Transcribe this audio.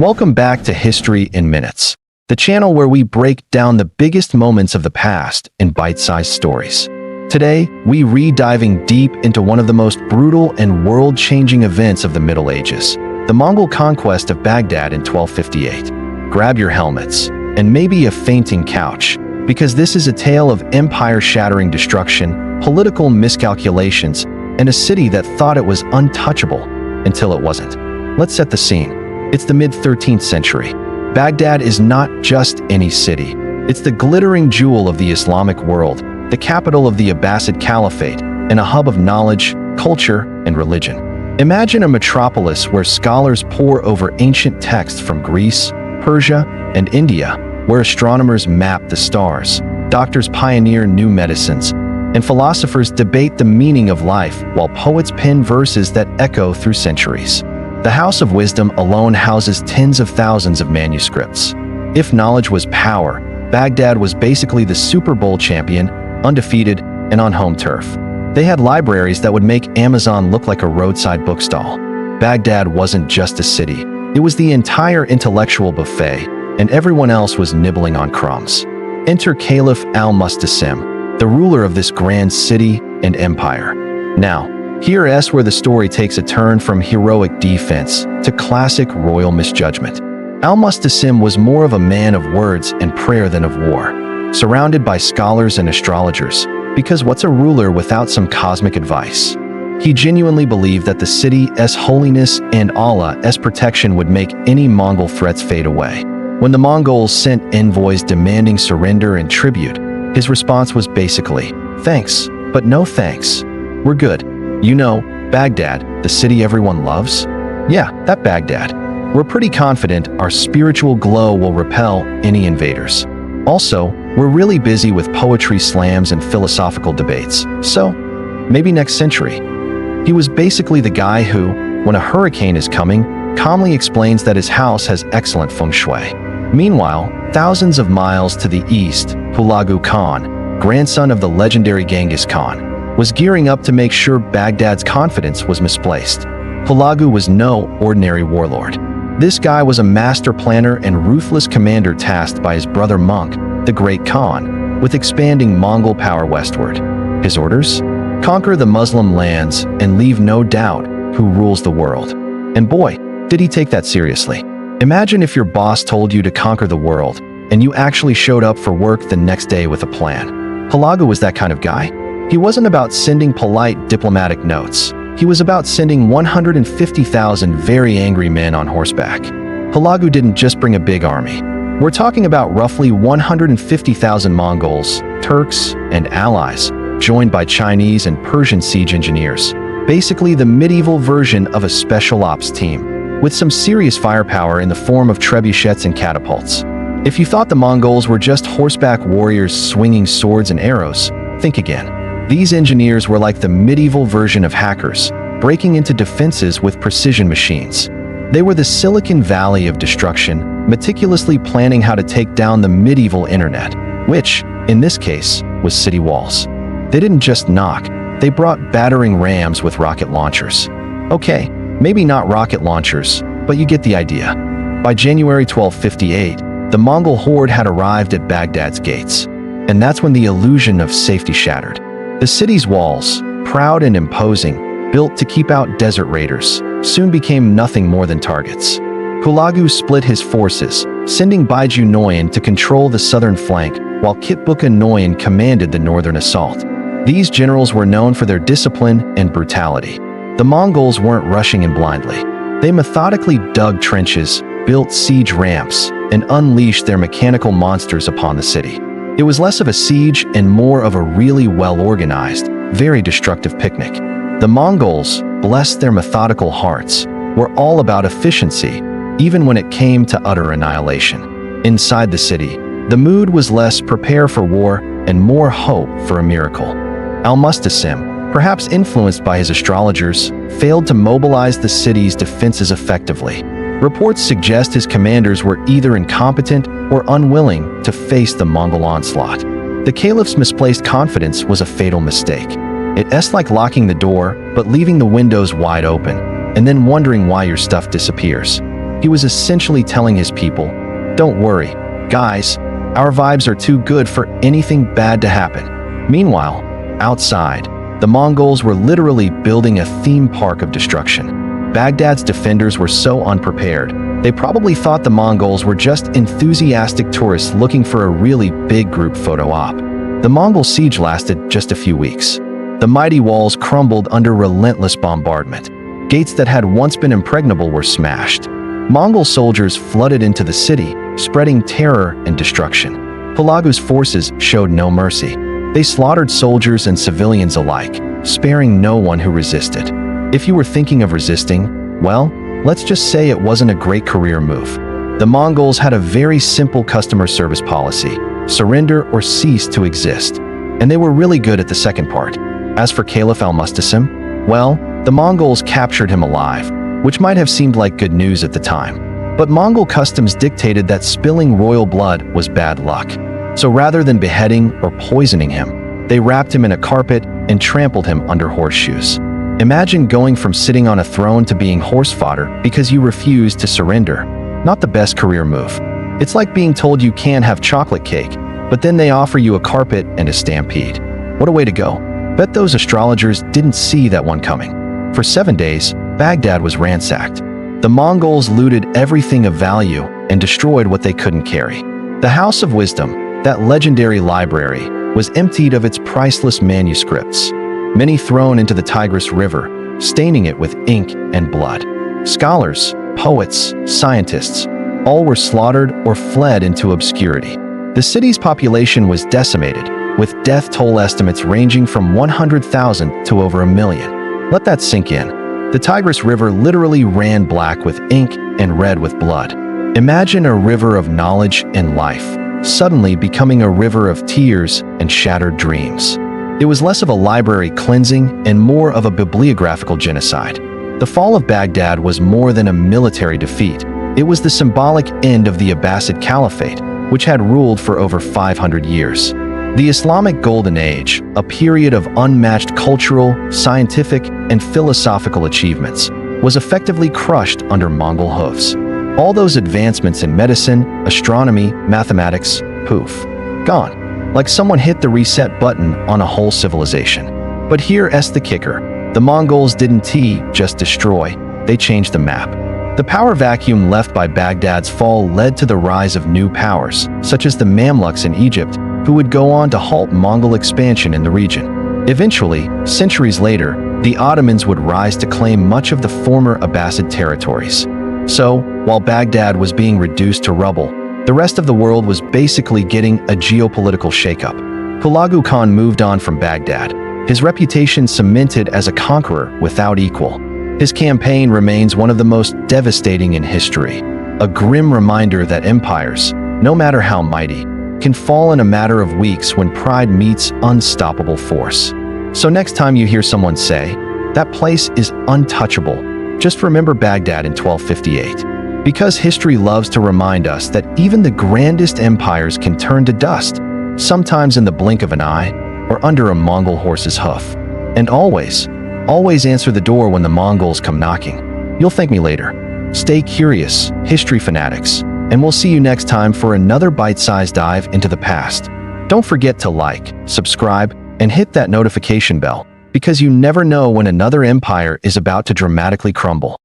Welcome back to History in Minutes, the channel where we break down the biggest moments of the past in bite-sized stories. Today, we re-diving deep into one of the most brutal and world-changing events of the Middle Ages, the Mongol conquest of Baghdad in 1258. Grab your helmets, and maybe a fainting couch, because this is a tale of empire-shattering destruction, political miscalculations, and a city that thought it was untouchable until it wasn't. Let's set the scene. It's the mid-13th century. Baghdad is not just any city. It's the glittering jewel of the Islamic world, the capital of the Abbasid Caliphate, and a hub of knowledge, culture, and religion. Imagine a metropolis where scholars pore over ancient texts from Greece, Persia, and India, where astronomers map the stars, doctors pioneer new medicines, and philosophers debate the meaning of life while poets pen verses that echo through centuries. The House of Wisdom alone houses tens of thousands of manuscripts. If knowledge was power, Baghdad was basically the Super Bowl champion, undefeated, and on home turf. They had libraries that would make Amazon look like a roadside bookstall. Baghdad wasn't just a city. It was the entire intellectual buffet, and everyone else was nibbling on crumbs. Enter Caliph al-Mustasim, the ruler of this grand city and empire. Now, here's where the story takes a turn from heroic defense to classic royal misjudgment. Al-Mustasim was more of a man of words and prayer than of war, surrounded by scholars and astrologers, because what's a ruler without some cosmic advice? He genuinely believed that the city's holiness and Allah's protection would make any Mongol threats fade away. When the Mongols sent envoys demanding surrender and tribute, his response was basically, "Thanks, but no thanks. We're good. You know, Baghdad, the city everyone loves? Yeah, that Baghdad. We're pretty confident our spiritual glow will repel any invaders. Also, we're really busy with poetry slams and philosophical debates, so maybe next century." He was basically the guy who, when a hurricane is coming, calmly explains that his house has excellent feng shui. Meanwhile, thousands of miles to the east, Hulagu Khan, grandson of the legendary Genghis Khan, was gearing up to make sure Baghdad's confidence was misplaced. Hulagu was no ordinary warlord. This guy was a master planner and ruthless commander tasked by his brother Monk, the Great Khan, with expanding Mongol power westward. His orders? Conquer the Muslim lands and leave no doubt who rules the world. And boy, did he take that seriously. Imagine if your boss told you to conquer the world, and you actually showed up for work the next day with a plan. Hulagu was that kind of guy. He wasn't about sending polite diplomatic notes. He was about sending 150,000 very angry men on horseback. Hulagu didn't just bring a big army. We're talking about roughly 150,000 Mongols, Turks, and allies, joined by Chinese and Persian siege engineers. Basically the medieval version of a special ops team, with some serious firepower in the form of trebuchets and catapults. If you thought the Mongols were just horseback warriors swinging swords and arrows, think again. These engineers were like the medieval version of hackers, breaking into defenses with precision machines. They were the Silicon Valley of destruction, meticulously planning how to take down the medieval internet, which, in this case, was city walls. They didn't just knock, they brought battering rams with rocket launchers. Okay, maybe not rocket launchers, but you get the idea. By January 1258, the Mongol horde had arrived at Baghdad's gates, and that's when the illusion of safety shattered. The city's walls, proud and imposing, built to keep out desert raiders, soon became nothing more than targets. Hulagu split his forces, sending Baiju Noyan to control the southern flank, while Kitbuka Noyan commanded the northern assault. These generals were known for their discipline and brutality. The Mongols weren't rushing in blindly. They methodically dug trenches, built siege ramps, and unleashed their mechanical monsters upon the city. It was less of a siege and more of a really well-organized, very destructive picnic. The Mongols, bless their methodical hearts, were all about efficiency, even when it came to utter annihilation. Inside the city, the mood was less prepare for war and more hope for a miracle. Al-Mustasim, perhaps influenced by his astrologers, failed to mobilize the city's defenses effectively. Reports suggest his commanders were either incompetent or unwilling to face the Mongol onslaught. The Caliph's misplaced confidence was a fatal mistake. It's like locking the door, but leaving the windows wide open, and then wondering why your stuff disappears. He was essentially telling his people, "Don't worry, guys, our vibes are too good for anything bad to happen." Meanwhile, outside, the Mongols were literally building a theme park of destruction. Baghdad's defenders were so unprepared, they probably thought the Mongols were just enthusiastic tourists looking for a really big group photo op. The Mongol siege lasted just a few weeks. The mighty walls crumbled under relentless bombardment. Gates that had once been impregnable were smashed. Mongol soldiers flooded into the city, spreading terror and destruction. Hulagu's forces showed no mercy. They slaughtered soldiers and civilians alike, sparing no one who resisted. If you were thinking of resisting, well, let's just say it wasn't a great career move. The Mongols had a very simple customer service policy: surrender or cease to exist. And they were really good at the second part. As for Caliph al-Mustasim, well, the Mongols captured him alive, which might have seemed like good news at the time. But Mongol customs dictated that spilling royal blood was bad luck. So rather than beheading or poisoning him, they wrapped him in a carpet and trampled him under horseshoes. Imagine going from sitting on a throne to being horse fodder because you refused to surrender. Not the best career move. It's like being told you can't have chocolate cake, but then they offer you a carpet and a stampede. What a way to go. Bet those astrologers didn't see that one coming. For 7 days, Baghdad was ransacked. The Mongols looted everything of value and destroyed what they couldn't carry. The House of Wisdom, that legendary library, was emptied of its priceless manuscripts, many thrown into the Tigris River, staining it with ink and blood. Scholars, poets, scientists, all were slaughtered or fled into obscurity. The city's population was decimated, with death toll estimates ranging from 100,000 to over 1 million. Let that sink in. The Tigris River literally ran black with ink and red with blood. Imagine a river of knowledge and life, suddenly becoming a river of tears and shattered dreams. It was less of a library cleansing and more of a bibliographical genocide. The fall of Baghdad was more than a military defeat. It was the symbolic end of the Abbasid Caliphate, which had ruled for over 500 years. The Islamic Golden Age, a period of unmatched cultural, scientific, and philosophical achievements, was effectively crushed under Mongol hoofs. All those advancements in medicine, astronomy, mathematics, poof, gone. Like someone hit the reset button on a whole civilization. But here's the kicker. The Mongols didn't just destroy, they changed the map. The power vacuum left by Baghdad's fall led to the rise of new powers, such as the Mamluks in Egypt, who would go on to halt Mongol expansion in the region. Eventually, centuries later, the Ottomans would rise to claim much of the former Abbasid territories. So, while Baghdad was being reduced to rubble, the rest of the world was basically getting a geopolitical shakeup. Hulagu Khan moved on from Baghdad, his reputation cemented as a conqueror without equal. His campaign remains one of the most devastating in history, a grim reminder that empires, no matter how mighty, can fall in a matter of weeks when pride meets unstoppable force. So next time you hear someone say, "That place is untouchable," just remember Baghdad in 1258. Because history loves to remind us that even the grandest empires can turn to dust, sometimes in the blink of an eye or under a Mongol horse's hoof. And always answer the door when the Mongols come knocking. You'll thank me later. Stay curious, history fanatics, and we'll see you next time for another bite-sized dive into the past. Don't forget to like, subscribe, and hit that notification bell, because you never know when another empire is about to dramatically crumble.